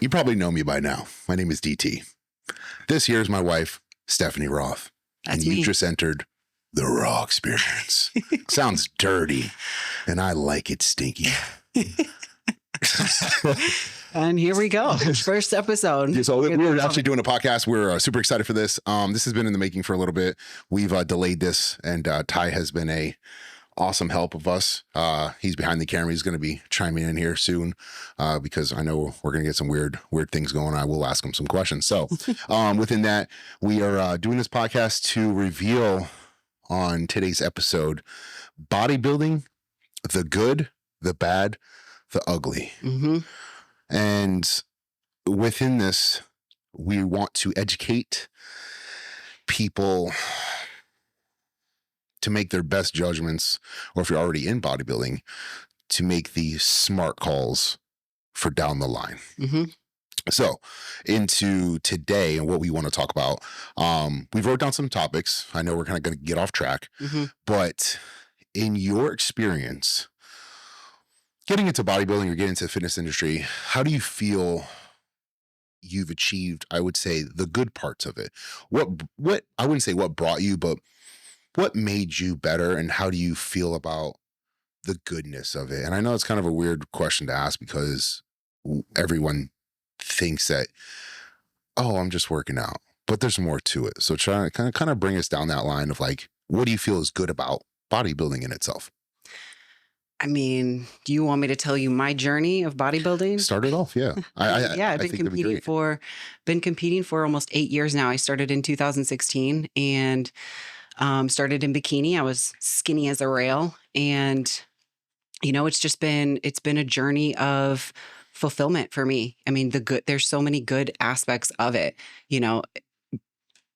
You probably know me by now. My name is DT. This here is my wife, Stephanie Roth. That's and you me. just entered the RAW Experience. Sounds dirty, and I like it stinky. And here we go. First episode. Yeah, so we're actually doing a podcast. We're super excited for this. This has been in the making for a little bit. We've delayed this, and Ty has been a awesome help of us. He's behind the camera. He's going to be chiming in here soon because I know we're going to get some weird things going. I will ask him some questions. So within that, we are doing this podcast to reveal on today's episode bodybuilding, the good, the bad, the ugly. Mm-hmm. And within this, we want to educate people to make their best judgments, or if you're already in bodybuilding, to make the smart calls for down the line. Mm-hmm. So into today and what we want to talk about, we wrote down some topics. I know we're kind of going to get off track, but in your experience, getting into bodybuilding or getting into the fitness industry, how do you feel you've achieved, I would say, the good parts of it? What I wouldn't say what brought you, but what made you better, and how do you feel about the goodness of it? And I know it's kind of a weird question to ask because everyone thinks that, oh, I'm just working out, but there's more to it. So try to kind of bring us down that line of like, what do you feel is good about bodybuilding in itself? I mean, do you want me to tell you my journey of bodybuilding? Start it off, yeah. I've been competing for almost 8 years now. I started in 2016 and started in bikini. I was skinny as a rail, and it's been a journey of fulfillment for me. I mean, there's so many good aspects of it.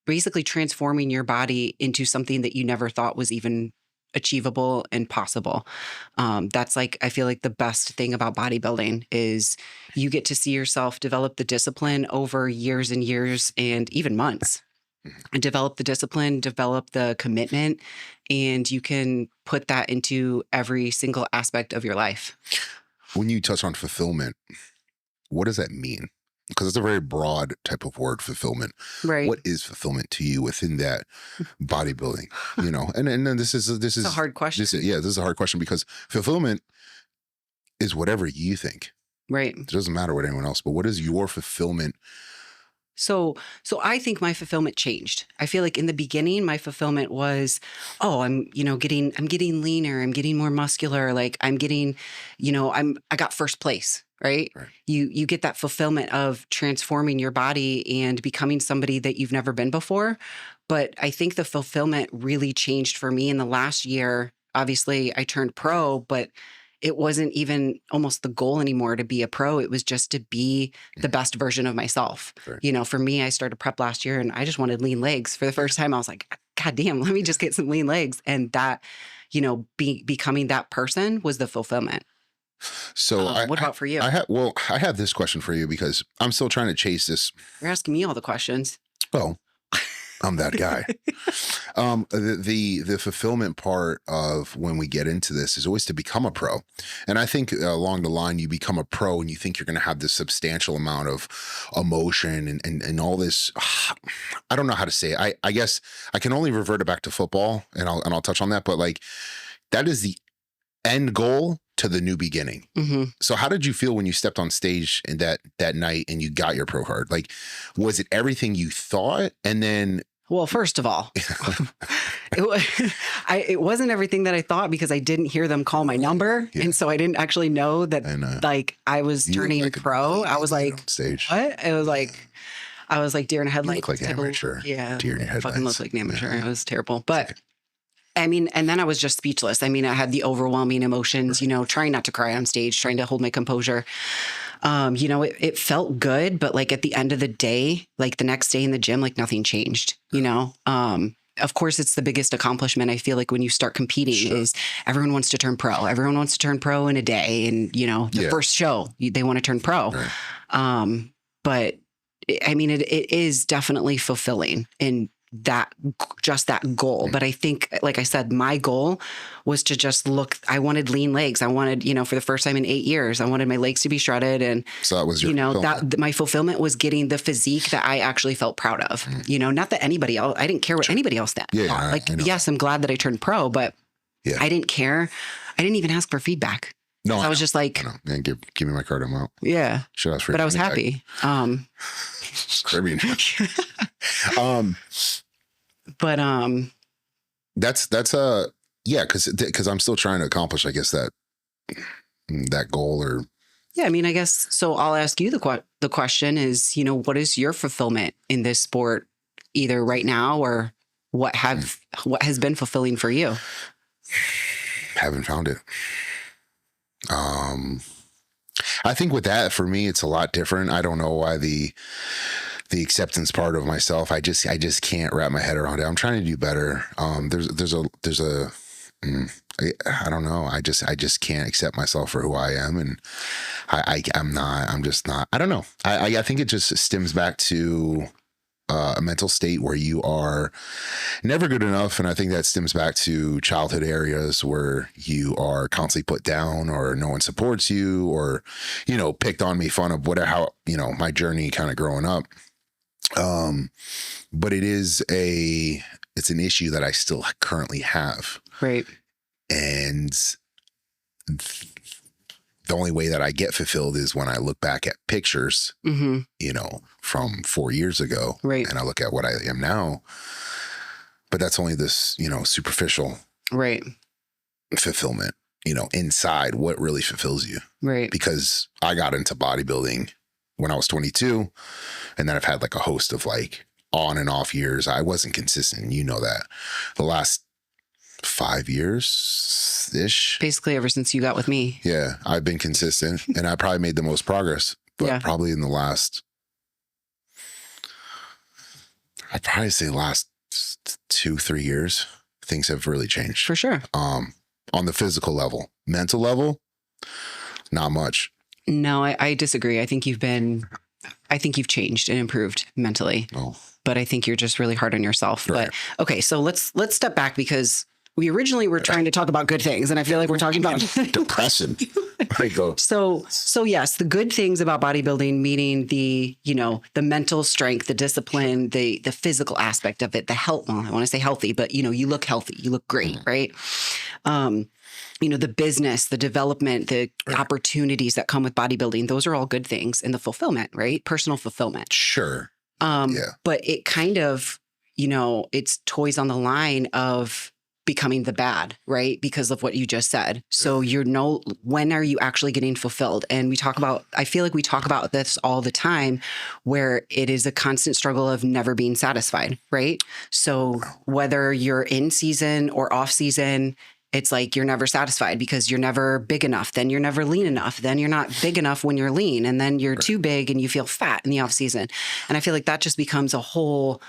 Basically transforming your body into something that you never thought was even achievable and possible. That's I feel like the best thing about bodybuilding is you get to see yourself develop the discipline over years and years and even months. And develop the discipline, develop the commitment, and you can put that into every single aspect of your life. When you touch on fulfillment, what does that mean? Because it's a very broad type of word, fulfillment. Right. What is fulfillment to you within that bodybuilding? And then this is a hard question. This is a hard question because fulfillment is whatever you think. Right. It doesn't matter what anyone else, but what is your fulfillment? So I think my fulfillment changed. I feel like in the beginning, my fulfillment was, I'm getting leaner. I'm getting more muscular. Like I'm getting, I got first place, right? You get that fulfillment of transforming your body and becoming somebody that you've never been before. But I think the fulfillment really changed for me in the last year. Obviously I turned pro, but it wasn't even almost the goal anymore to be a pro. It was just to be the best version of myself. Right. For me, I started prep last year and I just wanted lean legs. For the first time, I was like, God damn, let me just get some lean legs. And that, becoming that person was the fulfillment. So what about for you? I have this question for you because I'm still trying to chase this. You're asking me all the questions. Oh, I'm that guy. The fulfillment part of when we get into this is always to become a pro. And I think along the line, you become a pro and you think you're going to have this substantial amount of emotion and all this. I don't know how to say it. I guess I can only revert it back to football and I'll touch on that. But that is the end goal to the new beginning. Mm-hmm. So how did you feel when you stepped on stage in that night and you got your pro card? Was it everything you thought? And then well, first of all, it wasn't everything that I thought because I didn't hear them call my number. Yeah. And so I didn't actually know that I was turning pro. I was like, stage. What? It was I was like deer in a headlight. You look like an amateur. Yeah. Deer in a headlights. Fucking looked like an amateur. It was terrible. But I mean, and then I was just speechless. I mean, I had the overwhelming emotions, trying not to cry on stage, trying to hold my composure. It felt good, but at the end of the day, the next day in the gym, nothing changed, Of course, it's the biggest accomplishment. I feel like when you start competing is everyone wants to turn pro. Everyone wants to turn pro in a day. And, the first show, they want to turn pro. Right. But I mean, it is definitely fulfilling. And just that goal. But I think, like I said, my goal was to just I wanted lean legs. I wanted, for the first time in 8 years, I wanted my legs to be shredded. And so that was your fulfillment. my fulfillment was getting the physique that I actually felt proud of. Not that anybody else, I didn't care what anybody else thought. Yeah, yes, I'm glad that I turned pro, but I didn't care. I didn't even ask for feedback. No, I was just like, man, give me my card. I'm out. Yeah. Should ask for but I was happy. Caribbean. But that's yeah, because I'm still trying to accomplish, I guess, that goal. Or yeah, I mean, I guess so. I'll ask you the question is, what is your fulfillment in this sport, either right now or what has been fulfilling for you? Haven't found it. I think with that, for me, it's a lot different. I don't know why the acceptance part of myself, I just can't wrap my head around it. I'm trying to do better. There's a I don't know. I just can't accept myself for who I am. And I'm just not, I don't know. I think it just stems back to a mental state where you are never good enough. And I think that stems back to childhood areas where you are constantly put down, or no one supports you, or, picked on, me fun of whatever, how, my journey kind of growing up. But it's an issue that I still currently have. Right. And the only way that I get fulfilled is when I look back at pictures, from 4 years ago, right, and I look at what I am now. But that's only this, superficial, right, fulfillment. Inside, what really fulfills you, right? Because I got into bodybuilding when I was 22, and then I've had like a host of like on and off years. I wasn't consistent, that. The last 5 years ish, basically ever since you got with me. Yeah, I've been consistent, and I probably made the most progress. But probably in the last, I'd probably say last 2-3 years, things have really changed. For sure. On the physical level. Mental level, not much. No, I disagree. I think you've changed and improved mentally. Oh. But I think you're just really hard on yourself. Right. But okay, so let's step back, because we originally were trying to talk about good things, and I feel like we're talking about depressing. So yes, the good things about bodybuilding, meaning the mental strength, the discipline, the physical aspect of it, the health. Well, I want to say healthy, but you look healthy, you look great, right? The business, the development, the opportunities that come with bodybuilding, those are all good things. And the fulfillment, right? Personal fulfillment. Sure. But it kind of, it's toys on the line of becoming the bad, right? Because of what you just said. So when are you actually getting fulfilled? And I feel like we talk about this all the time, where it is a constant struggle of never being satisfied, right? So whether you're in season or off season, it's like you're never satisfied, because you're never big enough. Then you're never lean enough. Then you're not big enough when you're lean. And then you're too big and you feel fat in the off season. And I feel like that just becomes a whole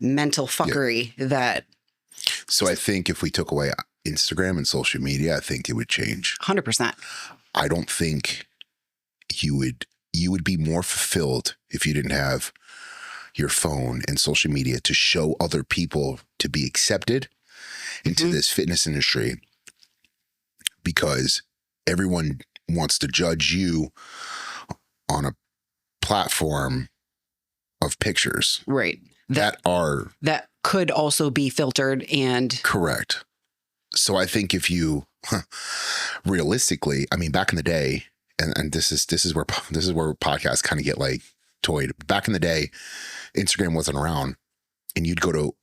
mental fuckery that. So I think if we took away Instagram and social media, I think it would change. 100%. I don't think you would be more fulfilled if you didn't have your phone and social media to show other people to be accepted into this fitness industry, because everyone wants to judge you on a platform of pictures. Right. That could also be filtered and. Correct. So I think if you realistically, I mean, back in the day, and this is where podcasts kind of get like toyed. Back in the day, Instagram wasn't around. And you'd look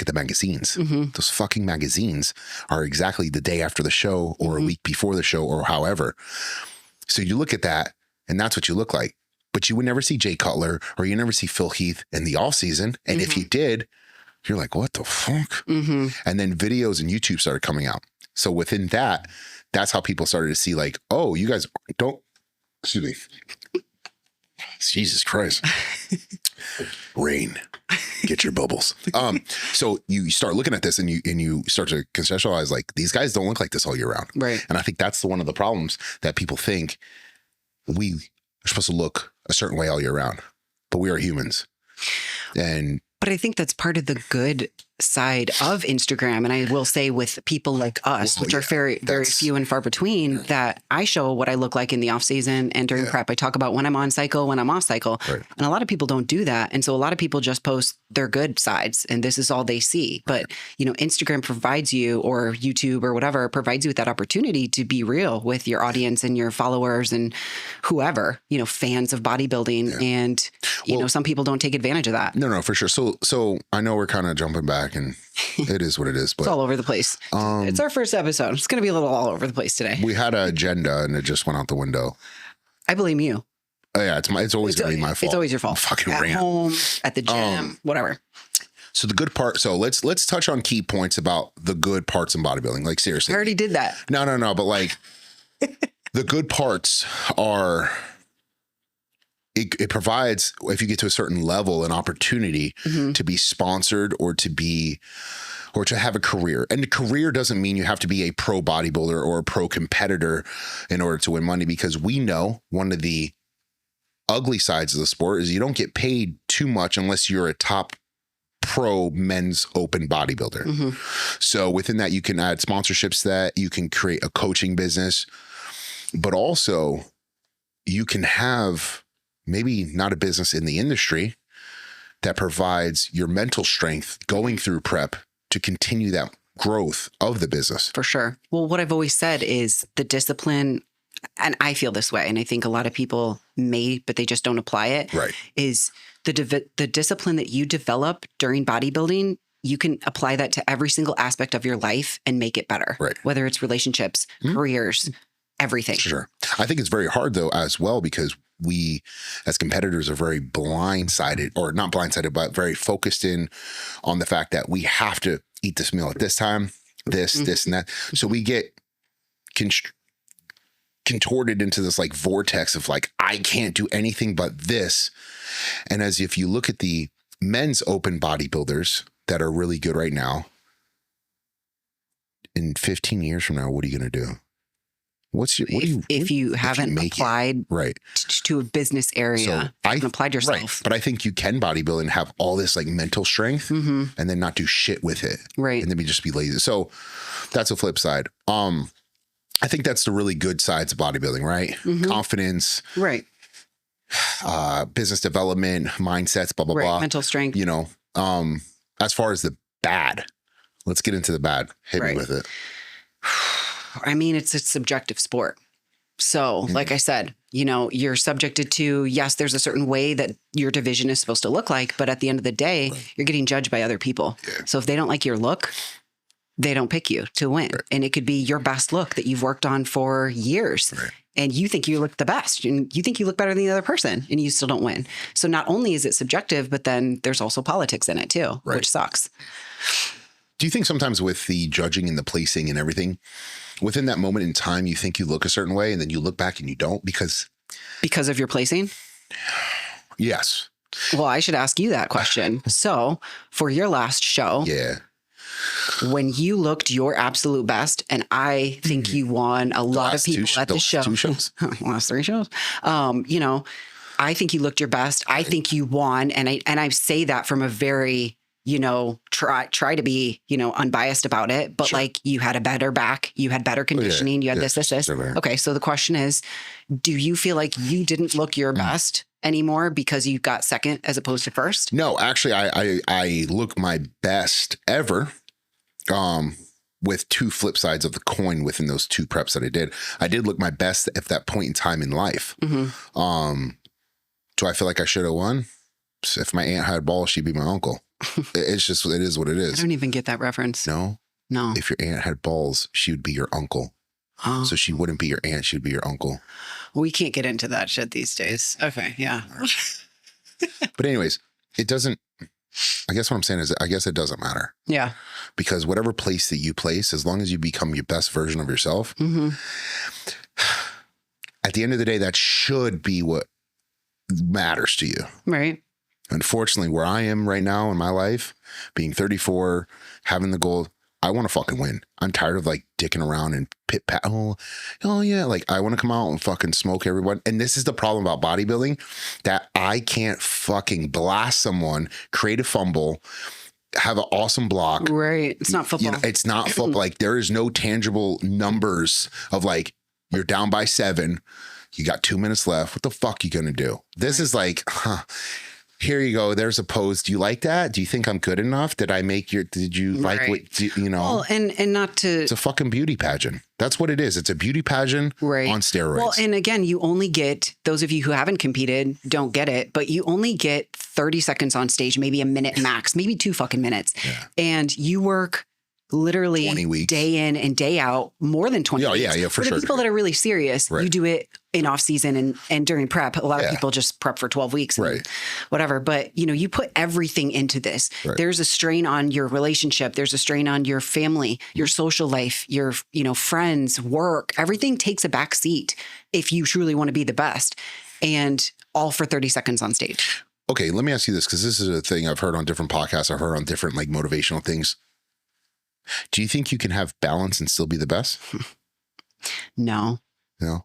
at the magazines. Mm-hmm. Those fucking magazines are exactly the day after the show, or a week before the show, or however. So you look at that, and that's what you look like. But you would never see Jay Cutler, or you never see Phil Heath in the off season. And if you did, you're like, what the fuck? Mm-hmm. And then videos and YouTube started coming out. So within that, that's how people started to see like, oh, you guys don't, excuse me. Jesus Christ. Rain. Get your bubbles. So you start looking at this, and you start to conceptualize like, these guys don't look like this all year round. Right. And I think that's one of the problems, that people think we are supposed to look a certain way all year round, but we are humans. And But I think that's part of the good side of Instagram. And I will say with people like us, which are very, very few and far between, that I show what I look like in the off season and during prep. I talk about when I'm on cycle, when I'm off cycle. Right. And a lot of people don't do that. And so a lot of people just post their good sides and this is all they see. But, you know, Instagram provides you, or YouTube or whatever, provides you with that opportunity to be real with your audience and your followers and whoever, you know, fans of bodybuilding. And, you know, some people don't take advantage of that. No, for sure. So I know we're kind of jumping back and it is what it is, but it's all over the place. It's our first episode. It's going to be a little all over the place today. We had an agenda and it just went out the window. I blame you. Oh yeah. It's always going to be my fault. It's always your fault. Fucking at rant. Home, at the gym, whatever. So the good part. So let's touch on key points about the good parts in bodybuilding. Like seriously. I already did that. No. But like the good parts are, it provides, if you get to a certain level, an opportunity to be sponsored or to have a career. And a career doesn't mean you have to be a pro bodybuilder or a pro competitor in order to win money, because we know one of the ugly sides of the sport is you don't get paid too much unless you're a top pro men's open bodybuilder. So within that, you can add sponsorships, that you can create a coaching business, but also you can have maybe not a business in the industry that provides your mental strength going through prep to continue that growth of the business. For sure. Well, what I've always said is the discipline, and I feel this way, and I think a lot of people may, but they just don't apply it, is the discipline that you develop during bodybuilding. You can apply that to every single aspect of your life and make it better, whether it's relationships, careers, everything. Sure. I think it's very hard though as well, because we as competitors are very blindsided, or not blindsided, but very focused in on the fact that we have to eat this meal at this time, this and that. So we get contorted into this like vortex of like, I can't do anything but this. And as if you look at the men's open bodybuilders that are really good right now, in 15 years from now, what are you going to do? If you haven't applied to a business area, so haven't applied yourself. But I think you can bodybuild and have all this like mental strength and then not do shit with it. And then just be lazy. So that's a flip side. I think that's the really good sides of bodybuilding, right? Confidence, business development, mindsets, blah, blah, blah. Mental strength. You know, as far as the bad, let's get into the bad. Hit me with it. I mean, it's a subjective sport. So like I said, you know, you're subjected to, yes, there's a certain way that your division is supposed to look like, but at the end of the day, you're getting judged by other people. So if they don't like your look, they don't pick you to win. And it could be your best look that you've worked on for years. And you think you look the best and you think you look better than the other person and you still don't win. So not only is it subjective, but then there's also politics in it too, which sucks. Do you think sometimes with the judging and the placing and everything, within that moment in time, you think you look a certain way and then you look back and you don't because of your placing? Yes. Well, I should ask you that question. So for your last show, when you looked your absolute best, and I think you won a lot of people at the show. 2 shows? Last 3 shows. You know, I think you looked your best. I think you won. And I say that from a very, you know, try to be, you know, unbiased about it, but like you had a better back, you had better conditioning, you had this. Okay. So the question is, do you feel like you didn't look your best anymore because you got second as opposed to first? No, actually I look my best ever. With 2 flip sides of the coin within those 2 preps that I did. I did look my best at that point in time in life. Do I feel like I should have won? If my aunt had balls, she'd be my uncle. It's just, it is what it is. I don't even get that reference. No. If your aunt had balls, she would be your uncle. So she wouldn't be your aunt, she'd be your uncle. We can't get into that shit these days. Okay, yeah. But anyways, it doesn't, I guess what I'm saying is, I guess it doesn't matter. Yeah. Because whatever place that you place, as long as you become your best version of yourself, at the end of the day, that should be what matters to you. Right. Unfortunately, where I am right now in my life, being 34, having the goal, I want to fucking win. I'm tired of like dicking around and pit pat. Oh yeah. Like I want to come out and fucking smoke everyone. And this is the problem about bodybuilding, that I can't fucking blast someone, create a fumble, have an awesome block. Right. It's not football. You know, it's not football. Like there is no tangible numbers of like, you're down by 7. You got 2 minutes left. What the fuck are you going to do? This is like, here you go. There's a pose. Do you like that? Do you think I'm good enough? Did you like what, you know? Well, and not to. It's a fucking beauty pageant. That's what it is. It's a beauty pageant on steroids. Well, and again, you only get, those of you who haven't competed don't get it, but you only get 30 seconds on stage, maybe a minute max, maybe 2 fucking minutes. Yeah. And you work literally 20 weeks. Day in and day out, more than 20 weeks. Yeah, for sure. The people that are really serious, you do it in off season and during prep. A lot of people just prep for 12 weeks, and whatever. But you know, you put everything into this. Right. There's a strain on your relationship. There's a strain on your family, your social life, your, you know, friends, work. Everything takes a back seat if you truly want to be the best, and all for 30 seconds on stage. Okay, let me ask you this, because this is a thing I've heard on different podcasts. I've heard on different like motivational things. Do you think you can have balance and still be the best? No. No.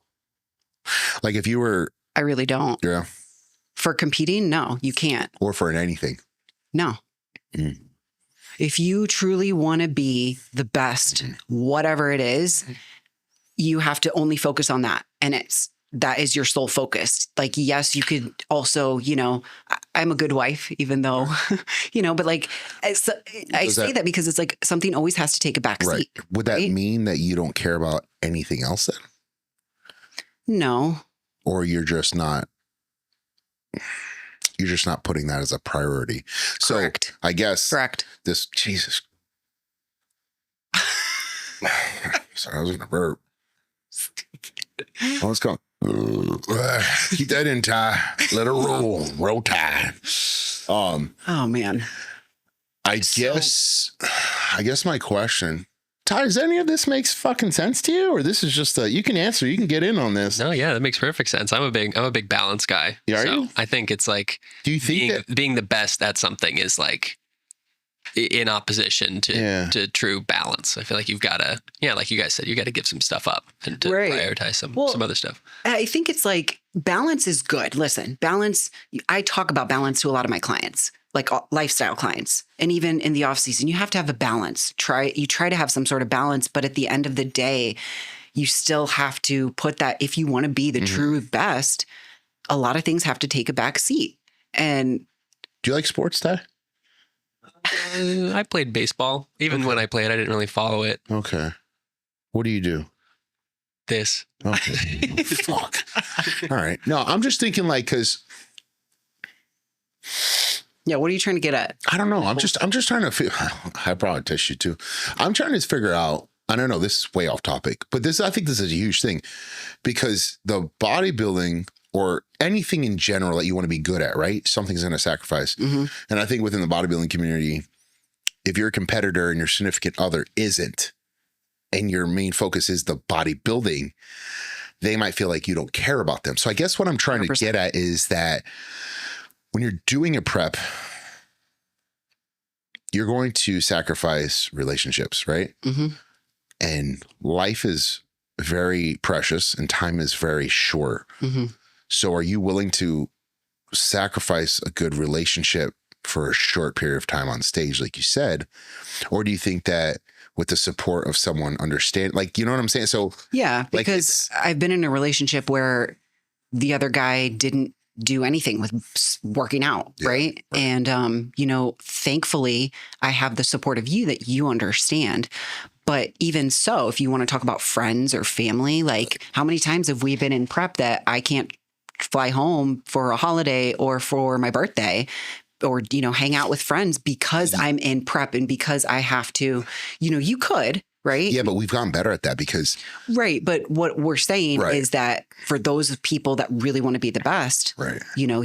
Like if you were... I really don't. Yeah. For competing, no, you can't. Or for anything? No. Mm. If you truly want to be the best, whatever it is, you have to only focus on that. And that is your sole focus. Like, yes, you could also, you know, I'm a good wife, even though, you know, but like, I say that because it's like something always has to take a back seat. Would that mean that you don't care about anything else then? No. Or you're just not putting that as a priority. Correct. So I guess Correct. This, Jesus. Sorry, I was going to burp. Oh, let's go. Keep that in, Ty. Let it roll Ty. Oh man. I guess my question, Ty, does any of this makes fucking sense to you, or this is just you can answer, you can get in on this? No, yeah, that makes perfect sense. I'm a big balance guy. Yeah, so you? I think it's like, do you think being the best at something is like in opposition to true balance? I feel like you've got to, like you guys said, you got to give some stuff up and to prioritize some other stuff. I think it's like balance is good. Listen, balance. I talk about balance to a lot of my clients, like lifestyle clients, and even in the off season, you have to have a balance. You try to have some sort of balance, but at the end of the day, you still have to put that. If you want to be the true best, a lot of things have to take a back seat. And do you like sports, Ty? I played baseball. Even when I played, I didn't really follow it. Okay. What do you do? This. Okay. Fuck. All right. No, I'm just thinking like, cause. Yeah. What are you trying to get at? I don't know. I'm just trying to figure, I brought a tissue too. I'm trying to figure out, I don't know, this is way off topic, but I think this is a huge thing, because the bodybuilding or anything in general that you want to be good at, right? Something's going to sacrifice. Mm-hmm. And I think within the bodybuilding community, if you're a competitor and your significant other isn't, and your main focus is the bodybuilding, they might feel like you don't care about them. So I guess what I'm trying 100%. To get at is that when you're doing a prep, you're going to sacrifice relationships, right? Mm-hmm. And life is very precious and time is very short. Mm-hmm. So are you willing to sacrifice a good relationship for a short period of time on stage, like you said? Or do you think that with the support of someone understand, like, you know what I'm saying? So yeah, because I've been in a relationship where the other guy didn't do anything with working out. Right. And, you know, thankfully I have the support of you that you understand. But even so, if you want to talk about friends or family, like how many times have we been in prep that I can't fly home for a holiday or for my birthday, or, you know, hang out with friends because I'm in prep and because I have to, you know, you could, right? Yeah, but we've gotten better at that because. Right. But what we're saying is that for those people that really want to be the best, you know,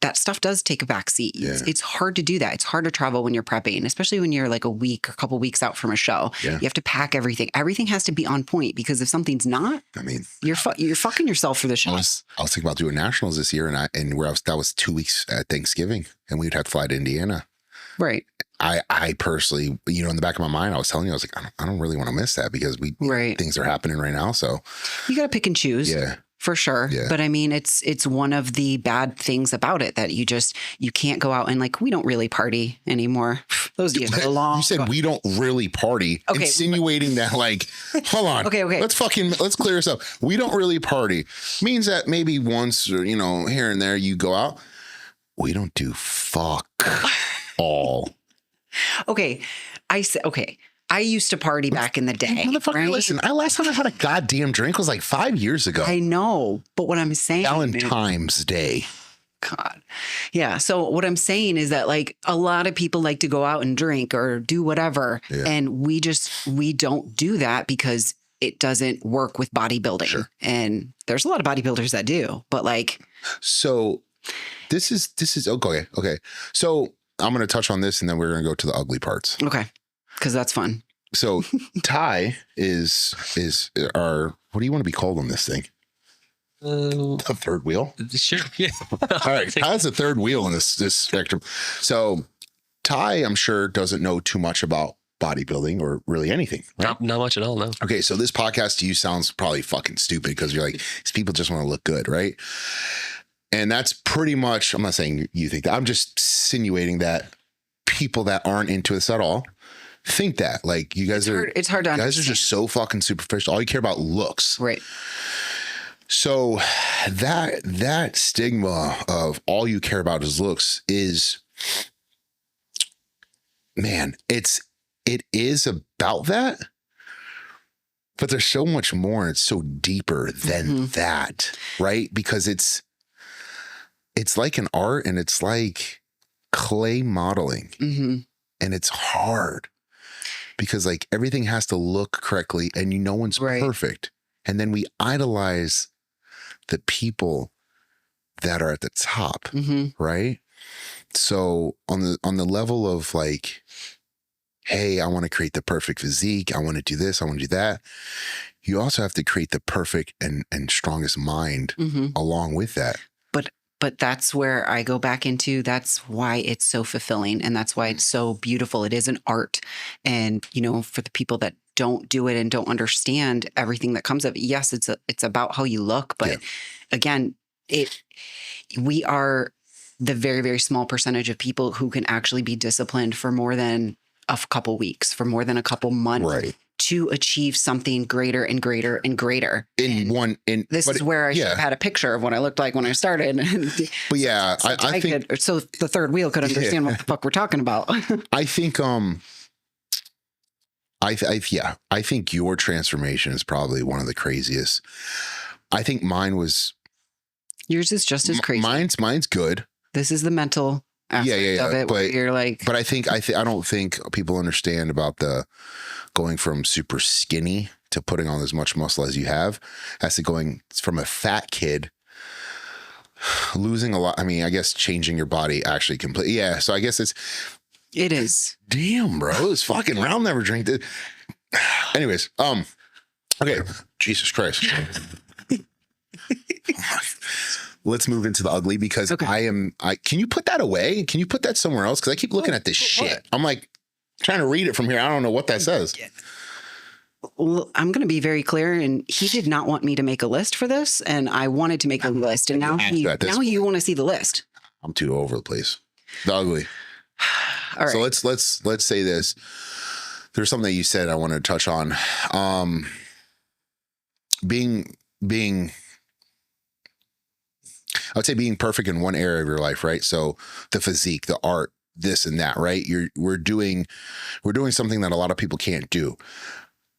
that stuff does take a back seat. Yeah. It's hard to do that. It's hard to travel when you're prepping, especially when you're like a week or a couple weeks out from a show. Yeah. You have to pack everything. Everything has to be on point, because if something's not, I mean, you're fucking yourself for the show. I was thinking about doing nationals this year, that was 2 weeks at Thanksgiving, and we'd have to fly to Indiana. Right. I personally, in the back of my mind, I was telling you, I was like, I don't really want to miss that because things are happening right now. So you got to pick and choose. Yeah. For sure. Yeah. But I mean, it's one of the bad things about it that you can't go out and we don't really party anymore. Those days are long. You said we don't really party, insinuating that hold on. Okay. Let's clear this up. We don't really party means that maybe once or, here and there you go out. We don't do fuck all. Okay. I used to party back in the day. Motherfucker, right? listen, last time I had a goddamn drink was 5 years ago. I know, but what I'm saying, Valentine's Day. God. Yeah. So what I'm saying is that a lot of people like to go out and drink or do whatever. Yeah. And we don't do that because it doesn't work with bodybuilding. Sure. And there's a lot of bodybuilders that do, but so this is okay. Okay. So I'm going to touch on this and then we're going to go to the ugly parts. Okay. Because that's fun. So Ty is our, what do you want to be called on this thing? The third wheel? Sure. Yeah. All right. Ty's the third wheel in this spectrum. So Ty, I'm sure, doesn't know too much about bodybuilding or really anything. Right? Not much at all, no. Okay. So this podcast to you sounds probably fucking stupid because you're like, these people just want to look good, right? And that's pretty much, I'm not saying you think that. I'm just insinuating that people that aren't into this at all think that you guys it's hard to understand. You guys are just so fucking superficial. All you care about looks. Right. So that stigma of all you care about is looks is, man, it is about that, but there's so much more and it's so deeper than that, right? Because it's like an art and it's like clay modeling and it's hard. Because everything has to look correctly and no one's perfect. And then we idolize the people that are at the top, right? So on the level of hey, I want to create the perfect physique. I want to do this. I want to do that. You also have to create the perfect and strongest mind along with that. But that's where I go back into, that's why it's so fulfilling. And that's why it's so beautiful. It is an art. And, for the people that don't do it and don't understand everything that comes of it, yes, it's about how you look. But again, we are the very, very small percentage of people who can actually be disciplined for more than a couple weeks, for more than a couple months. To achieve something greater and greater and greater. This is where I should have had a picture of what I looked like when I started. But yeah, I think so the third wheel could understand what the fuck we're talking about. I think I think your transformation is probably one of the craziest. I think mine was. Yours is just as crazy. Mine's good. This is the mental aspect of it. But you're but I don't think people understand about the going from super skinny to putting on as much muscle as you have, as to going from a fat kid losing a lot. I mean, I guess changing your body actually completely. Yeah. So I guess it is. Damn, bro. This fucking round never drink. Anyways, okay. Jesus Christ. Let's move into the ugly because can you put that away? Can you put that somewhere else? Because I keep looking at this shit. I'm trying to read it from here. I don't know what that says. Well, I'm going to be very clear. And he did not want me to make a list for this. And I wanted to make a list. And now you want to see the list. I'm too over the place. The ugly. All right. So let's say this. There's something that you said I want to touch on. Being I would say being perfect in one area of your life, right? So the physique, the art, this and that, right? We're doing something that a lot of people can't do,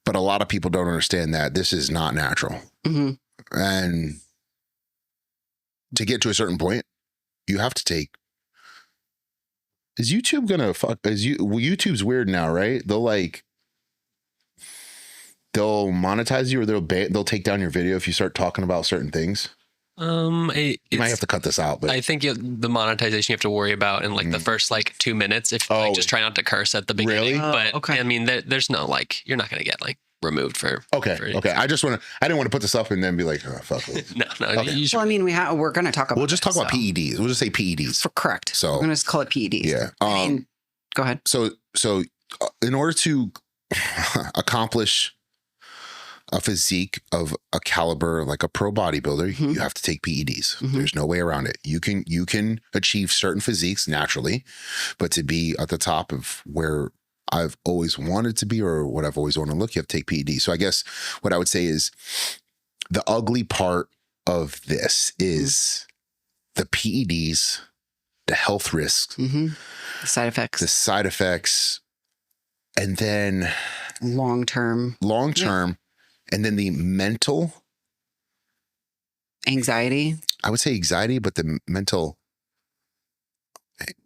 but a lot of people don't understand that this is not natural. And to get to a certain point, you have to take. Is YouTube gonna fuck? YouTube's weird now, right? They'll monetize you, or they'll take down your video if you start talking about certain things. You might have to cut this out, but I think the monetization you have to worry about in the first 2 minutes if you just try not to curse at the beginning. Really? But I mean, there's no you're not going to get removed for. Okay. I didn't want to put this up and then be like, oh, fuck it. No. Okay. Well, I mean, we're going to talk about. We'll just talk about PEDs. We'll just say PEDs. Correct. So we're going to call it PEDs. Yeah. Go ahead. So in order to accomplish a physique of a caliber like a pro bodybuilder, you have to take PEDs. There's no way around it. You can achieve certain physiques naturally, but to be at the top of where I've always wanted to be or what I've always wanted to look, you have to take PEDs. So I guess what I would say is the ugly part of this is the PEDs, the health risks, the side effects, and then long term, and then the mental anxiety. I would say anxiety, but the mental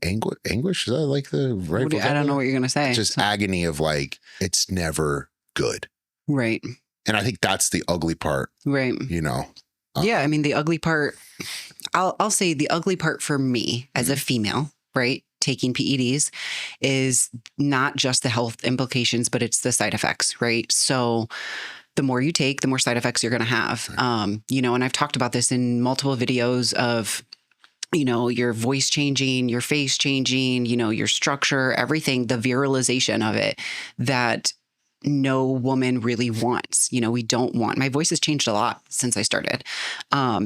anguish. Is that like the right? I don't know what you're gonna say. Just agony of like it's never good, right? And I think that's the ugly part, right? Yeah, I mean the ugly part. I'll say the ugly part for me as a female, right? Taking PEDs is not just the health implications, but it's the side effects, right? So the more you take, the more side effects you're going to have. And I've talked about this in multiple videos of, your voice changing, your face changing, your structure, everything, the viralization of it that no woman really wants. We don't want. My voice has changed a lot since I started. What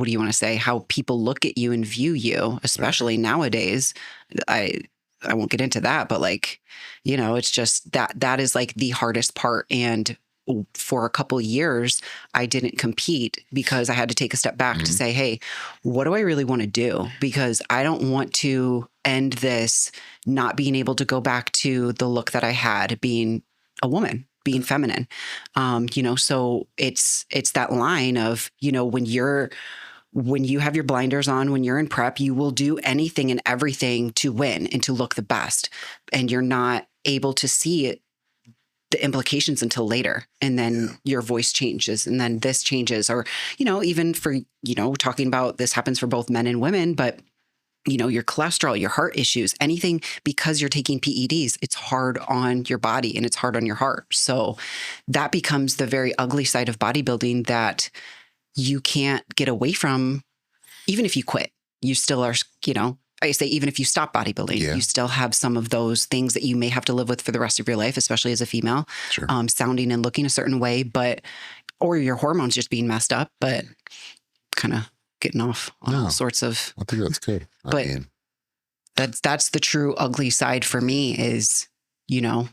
do you want to say? How people look at you and view you, especially nowadays. I won't get into that, but it's just that is like the hardest part. And for a couple years, I didn't compete because I had to take a step back to say, hey, what do I really want to do? Because I don't want to end this not being able to go back to the look that I had being a woman, being feminine. So it's that line of, when you have your blinders on, when you're in prep, you will do anything and everything to win and to look the best. And you're not able to see it, the implications until later. And then your voice changes and then this changes, or, even for, talking about this happens for both men and women, but your cholesterol, your heart issues, anything, because you're taking PEDs, it's hard on your body and it's hard on your heart. So that becomes the very ugly side of bodybuilding that you can't get away from. Even if you quit, you still are, I say, even if you stop bodybuilding, you still have some of those things that you may have to live with for the rest of your life, especially as a female, sounding and looking a certain way, or your hormones just being messed up, but kind of getting off on all sorts of. I think that's good. That's the true ugly side for me is, Yeah,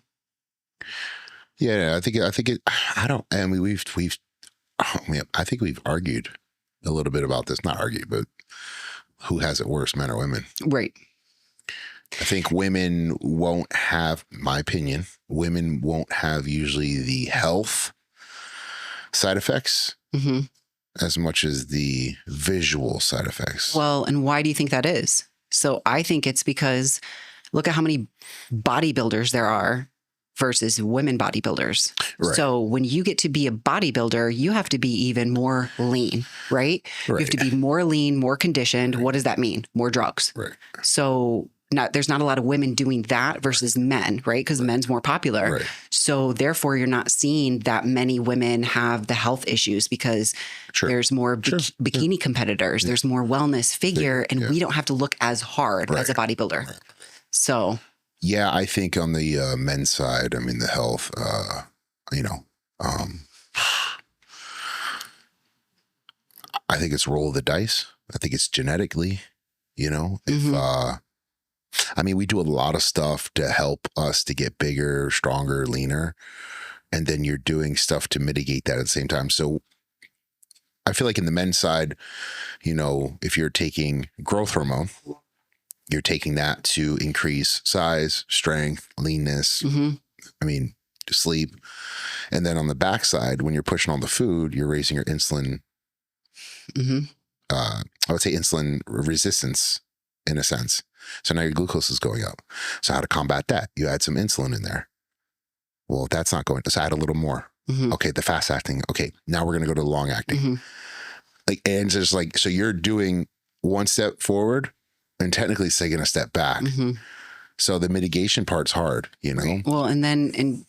I think it. I don't. I mean, I think we've argued a little bit about this. Not argued, but who has it worse, men or women? Right. I think women won't have, my opinion, women won't have usually the health side effects as much as the visual side effects. Well, and why do you think that is? So I think it's because look at how many bodybuilders there are versus women bodybuilders. Right. So when you get to be a bodybuilder, you have to be even more lean, right? You have to be more lean, more conditioned. Right. What does that mean? More drugs. Right. So there's not a lot of women doing that versus men, right? Because men's more popular. Right. So therefore, you're not seeing that many women have the health issues because there's more bikini competitors. There's more wellness figure, and we don't have to look as hard as a bodybuilder. Right. So... Yeah, I think on the men's side, I mean, the health, I think it's roll of the dice. I think it's genetically, if, we do a lot of stuff to help us to get bigger, stronger, leaner, and then you're doing stuff to mitigate that at the same time. So I feel like in the men's side, if you're taking growth hormone, you're taking that to increase size, strength, leanness, sleep. And then on the backside, when you're pushing on the food, you're raising your insulin. I would say insulin resistance in a sense. So now your glucose is going up. So how to combat that? You add some insulin in there. Well, if that's not going, let's add a little more. Okay, the fast acting. Okay, now we're going to go to the long acting. And just so you're doing one step forward, and technically it's taking a step back. So the mitigation part's hard, Well, and then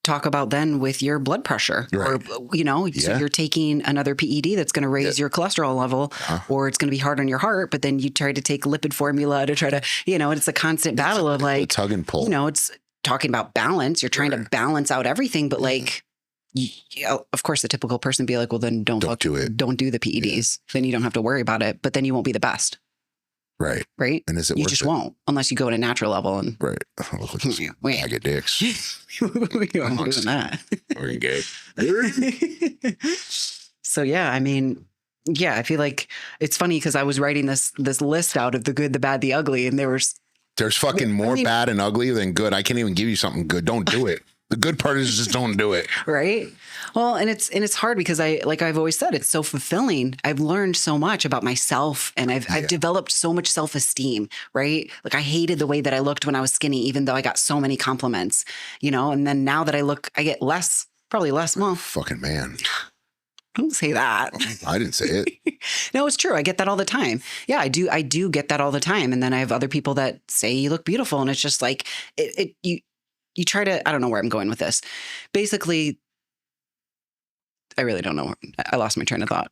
talk about then with your blood pressure, or, so you're taking another PED that's going to raise your cholesterol level, or it's going to be hard on your heart. But then you try to take lipid formula to try to, it's a constant battle of like tug and pull. It's talking about balance. You're trying to balance out everything, but like, of course, the typical person be like, well, then don't do it. Don't do the PEDs. Then you don't have to worry about it. But then you won't be the best. Right. Right. And is it you worth just it? won't, unless you go at a natural level. And right. Look at this bag of dicks. We aren't doing that. We're gay. So yeah, I mean, yeah, I feel like it's funny because I was writing this list out of the good, the bad, the ugly, and there's fucking more bad and ugly than good. I can't even give you something good. Don't do it. The good part is just don't do it. Right. Well, and it's hard because I've always said, it's so fulfilling. I've learned so much about myself, and I've developed so much self-esteem, right? Like I hated the way that I looked when I was skinny, even though I got so many compliments, and then now that I get probably less. Well, fucking man. Don't say that. I didn't say it. No, it's true. I get that all the time. Yeah, I do get that all the time. And then I have other people that say you look beautiful, and it's just like you try to, I don't know where I'm going with this. Basically, I really don't know. I lost my train of thought.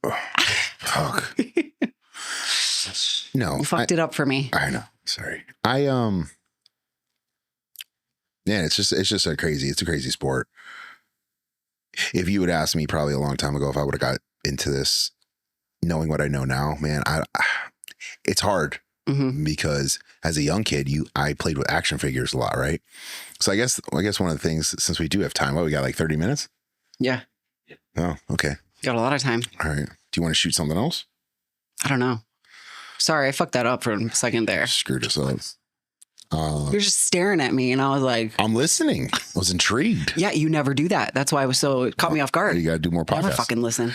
Fuck. No. You fucked it up for me. I know. Sorry. Yeah, it's just a crazy sport. If you would ask me probably a long time ago if I would have got into this knowing what I know now, man, it's hard. Because as a young kid, I played with action figures a lot, right? So I guess one of the things, since we do have time, we got like 30 minutes? Yeah. Oh, okay. Got a lot of time. All right. Do you want to shoot something else? I don't know. Sorry, I fucked that up for a second there. Screwed us up. You're just staring at me, and I was like, I'm listening. I was intrigued. Yeah, you never do that. That's why it caught me off guard. You got to do more podcasts. Never fucking listen.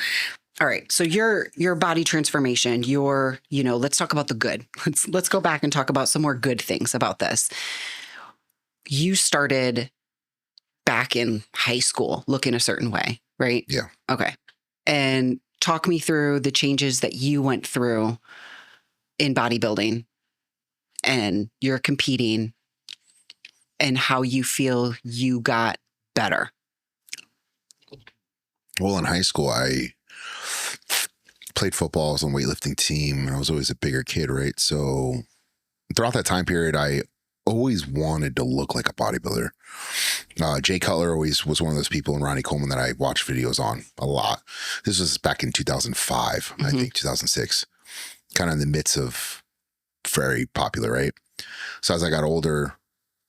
All right. So your body transformation, let's talk about the good. Let's go back and talk about some more good things about this. You started back in high school looking a certain way, right? Yeah. Okay. And talk me through the changes that you went through in bodybuilding, and you're competing, and how you feel you got better. Well, in high school, I played football. I was on the weightlifting team, and I was always a bigger kid, right? So throughout that time period, I always wanted to look like a bodybuilder. Jay Cutler always was one of those people, and Ronnie Coleman, that I watched videos on a lot. This was back in 2005, I think 2006, kind of in the midst of very popular, right? So as I got older,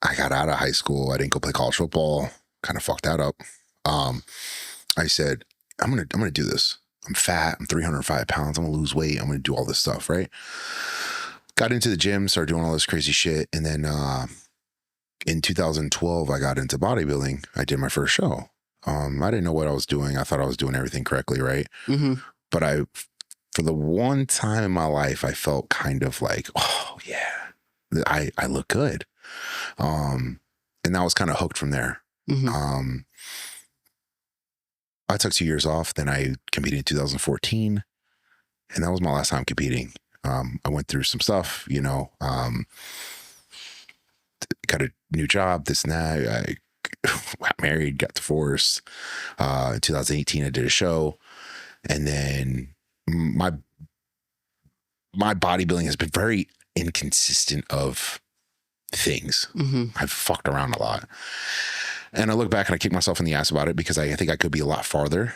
I got out of high school. I didn't go play college football. Kind of fucked that up. I said, I'm gonna do this. I'm fat. I'm 305 pounds. I'm gonna lose weight. I'm gonna do all this stuff, right? Got into the gym, started doing all this crazy shit, and then in 2012, I got into bodybuilding. I did my first show. I didn't know what I was doing. I thought I was doing everything correctly, right? But for the one time in my life, I felt kind of like, oh yeah, I look good, and that was kind of hooked from there. I took 2 years off. Then I competed in 2014, and that was my last time competing. I went through some stuff, got a new job, this and that. I got married, got divorced. In 2018, I did a show, and then my bodybuilding has been very inconsistent of things. I've fucked around a lot. And I look back and I kick myself in the ass about it, because I think I could be a lot farther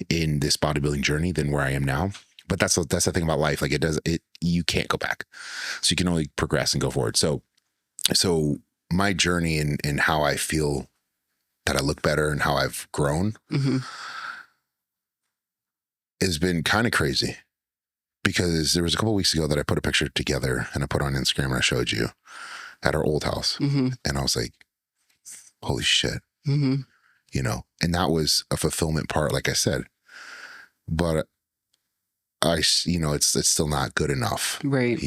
in this bodybuilding journey than where I am now. But that's the thing about life. Like you can't go back. So you can only progress and go forward. So my journey and how I feel that I look better and how I've grown has been kind of crazy, because there was a couple of weeks ago that I put a picture together and I put on Instagram and I showed you at our old house. And I was like, holy shit, and that was a fulfillment part, like I said, but it's still not good enough. Right.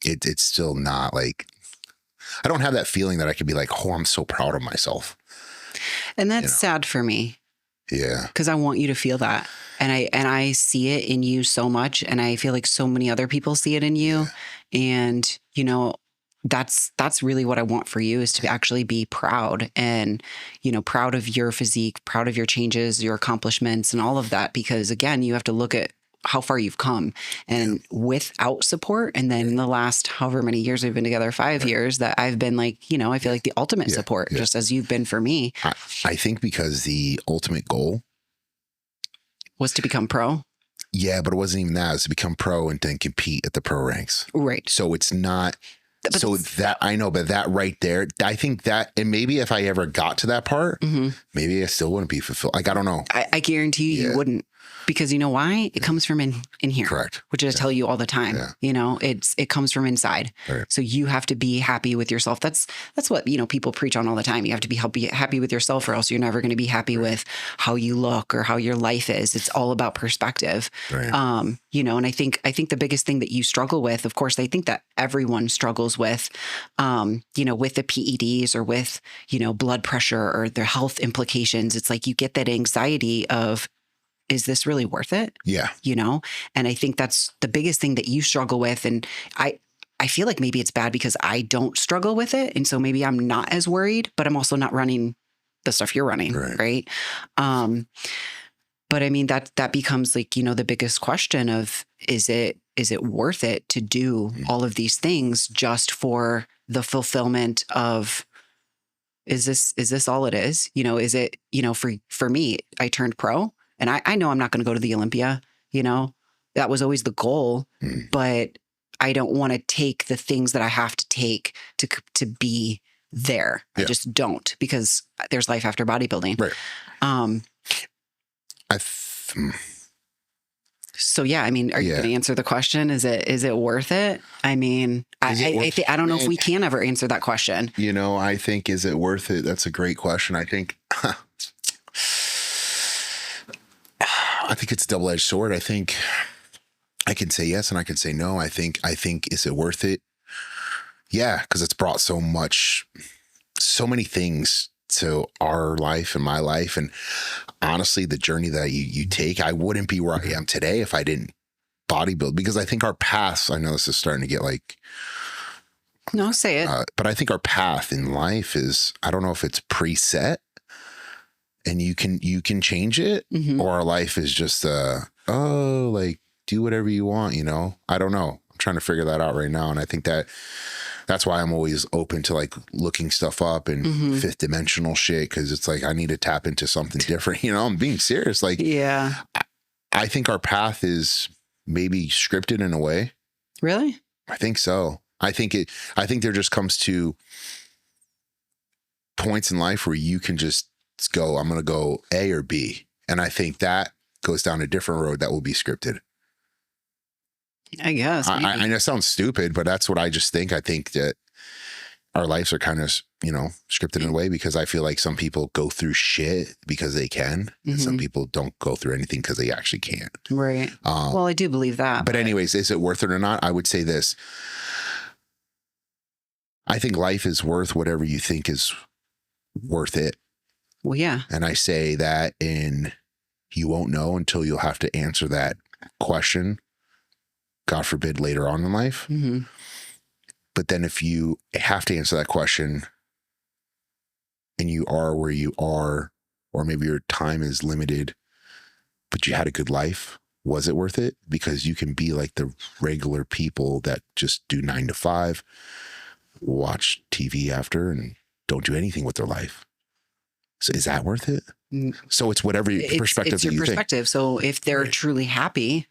It's still not like, I don't have that feeling that I could be like, oh, I'm so proud of myself. And that's sad for me. Yeah. Because I want you to feel that. And I see it in you so much. And I feel like so many other people see it in you. Yeah. And, that's really what I want for you, is to actually be proud and, proud of your physique, proud of your changes, your accomplishments and all of that. Because again, you have to look at how far you've come, and without support. And then the last however many years we've been together, 5 years, that I've been like, I feel like the ultimate support, just as you've been for me. I think because the ultimate goal was to become pro. Yeah, but it wasn't even that. It was to become pro and then compete at the pro ranks. Right. So it's not. So that I know, but that right there, I think that, and maybe if I ever got to that part, maybe I still wouldn't be fulfilled. Like, I don't know. I guarantee you wouldn't, because you know why? It comes from in here. Correct. Which I tell you all the time. It comes from inside. Right. So you have to be happy with yourself. That's what, people preach on all the time. You have to be happy with yourself, or else you're never going to be happy with how you look or how your life is. It's all about perspective. Right. And I think the biggest thing that you struggle with, of course, I think that everyone struggles with, with the PEDs or with, blood pressure or their health implications. It's like you get that anxiety of, is this really worth it? Yeah. And I think that's the biggest thing that you struggle with. And I feel like maybe it's bad because I don't struggle with it. And so maybe I'm not as worried, but I'm also not running the stuff you're running. Right. But I mean, that becomes like, the biggest question of, is it worth it to do all of these things just for the fulfillment of, is this all it is? Is it, for me, I turned pro, and I know I'm not going to go to the Olympia, that was always the goal, but I don't want to take the things that I have to take to be there. I just don't, because there's life after bodybuilding. Right. So yeah, I mean, are you going to answer the question? Is it worth it? I mean, I don't know if we can ever answer that question. I think, is it worth it? That's a great question. I think it's a double-edged sword. I think I can say yes and I can say no. I think, is it worth it? Yeah, because it's brought so many things to our life and my life. And honestly, the journey that you take, I wouldn't be where I am today if I didn't bodybuild, because I think our paths, I know this is starting to get like, no, say it. But I think our path in life is, I don't know if it's preset and you can change it, or our life is just, like, do whatever you want, I don't know. I'm trying to figure that out right now. And I think that's why I'm always open to like looking stuff up and fifth dimensional shit. Cause it's like, I need to tap into something different. I'm being serious. Like, yeah, I think our path is maybe scripted in a way. Really? I think so. I think there just comes to points in life where you can just go, I'm going to go A or B. And I think that goes down a different road that will be scripted. I guess. I know it sounds stupid, but that's what I just think. I think that our lives are kind of, scripted in a way, because I feel like some people go through shit because they can, and some people don't go through anything because they actually can't. Right. Well, I do believe that. But anyways, is it worth it or not? I would say this. I think life is worth whatever you think is worth it. Well, yeah. And I say that you won't know until you'll have to answer that question, God forbid, later on in life. But then if you have to answer that question and you are where you are, or maybe your time is limited, but you had a good life, was it worth it? Because you can be like the regular people that just do 9 to 5, watch TV after, and don't do anything with their life. So is that worth it? So it's whatever perspective it's your perspective. Think. So if they're truly happy,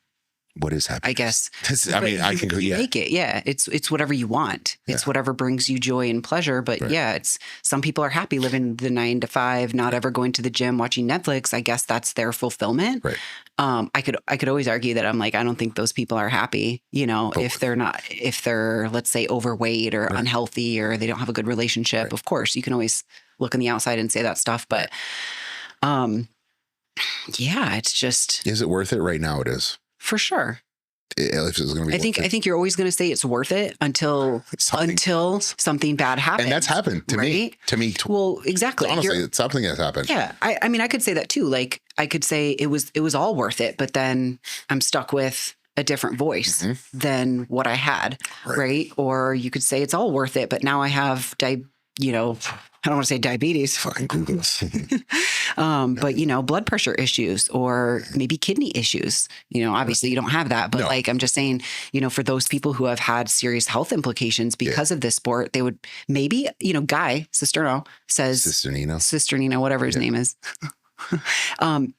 what is happy? I guess. I can go. Yeah, make it. Yeah, it's whatever you want. It's whatever brings you joy and pleasure. But it's some people are happy living the 9 to 5, not ever going to the gym, watching Netflix. I guess that's their fulfillment. Right. I could always argue that I'm like, I don't think those people are happy. If they're let's say overweight or unhealthy, or they don't have a good relationship. Of course, you can always look on the outside and say that stuff. But it's just. Is it worth it right now? It is. For sure. If it's gonna be I think you're always going to say it's worth it until something bad happens. And that's happened to me. Well, exactly. Honestly, it's something has happened. Yeah. I mean, I could say that too. Like I could say it was all worth it, but then I'm stuck with, a different voice than what I had, right? Or you could say it's all worth it, but now I have, I don't want to say diabetes. Fucking Google this. But, blood pressure issues or maybe kidney issues. Obviously you don't have that, but like, I'm just saying, for those people who have had serious health implications because of this sport, they would maybe, Guy Cisterno says, Sister Nino, whatever his name is.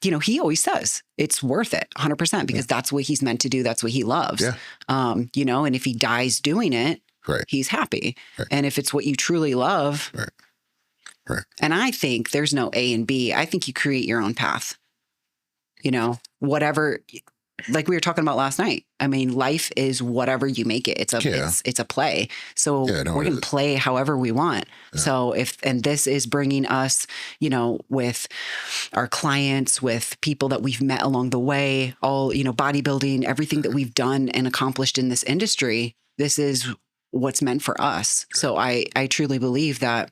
He always says it's worth it 100% because that's what he's meant to do. That's what he loves. Yeah. And if he dies doing it, he's happy. Right. And if it's what you truly love, Right. And I think there's no A and B. I think you create your own path. Whatever, like we were talking about last night. I mean, life is whatever you make it. It's a play. So we're going to play however we want. Yeah. So and this is bringing us, with our clients, with people that we've met along the way, all, bodybuilding, everything that we've done and accomplished in this industry. This is what's meant for us. So I truly believe that,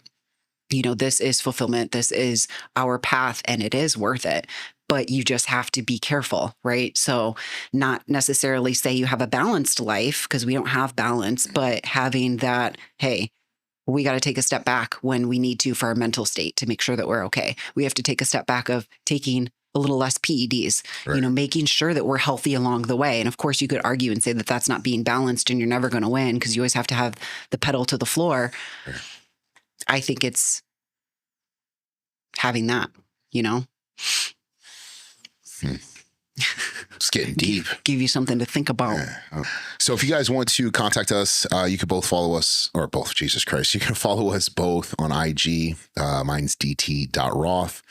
this is fulfillment. This is our path and it is worth it. But you just have to be careful, right? So not necessarily say you have a balanced life because we don't have balance, but having that, hey, we got to take a step back when we need to for our mental state to make sure that we're okay. We have to take a step back of taking a little less PEDs, making sure that we're healthy along the way. And of course you could argue and say that that's not being balanced and you're never going to win because you always have to have the pedal to the floor. Right. I think it's having that, It's getting deep. Give you something to think about. Yeah. So if you guys want to contact us, you can both follow us, or both, Jesus Christ. You can follow us both on IG. Mine's dt.roth.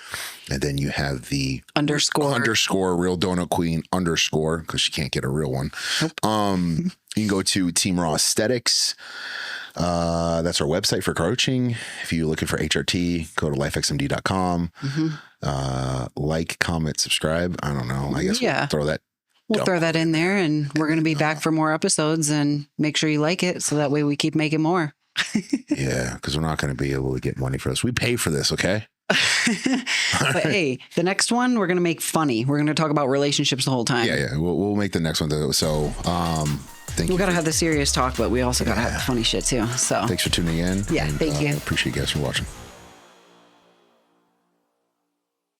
And then you have the underscore real donut queen underscore, because she can't get a real one. Nope. You can go to Team Raw Aesthetics. That's our website for coaching. If you're looking for HRT, go to lifexmd.com. Like, comment, subscribe. I don't know. I guess we'll throw that. We'll throw that in there, and we're going to be back for more episodes, and make sure you like it so that way we keep making more. Yeah, because we're not going to be able to get money for this. We pay for this, okay? But hey, the next one we're going to make funny. We're going to talk about relationships the whole time. Yeah. We'll make the next one though. So, we got to have the serious talk, but we also got to have the funny shit too. So thanks for tuning in. Yeah, thank you. Appreciate you guys for watching.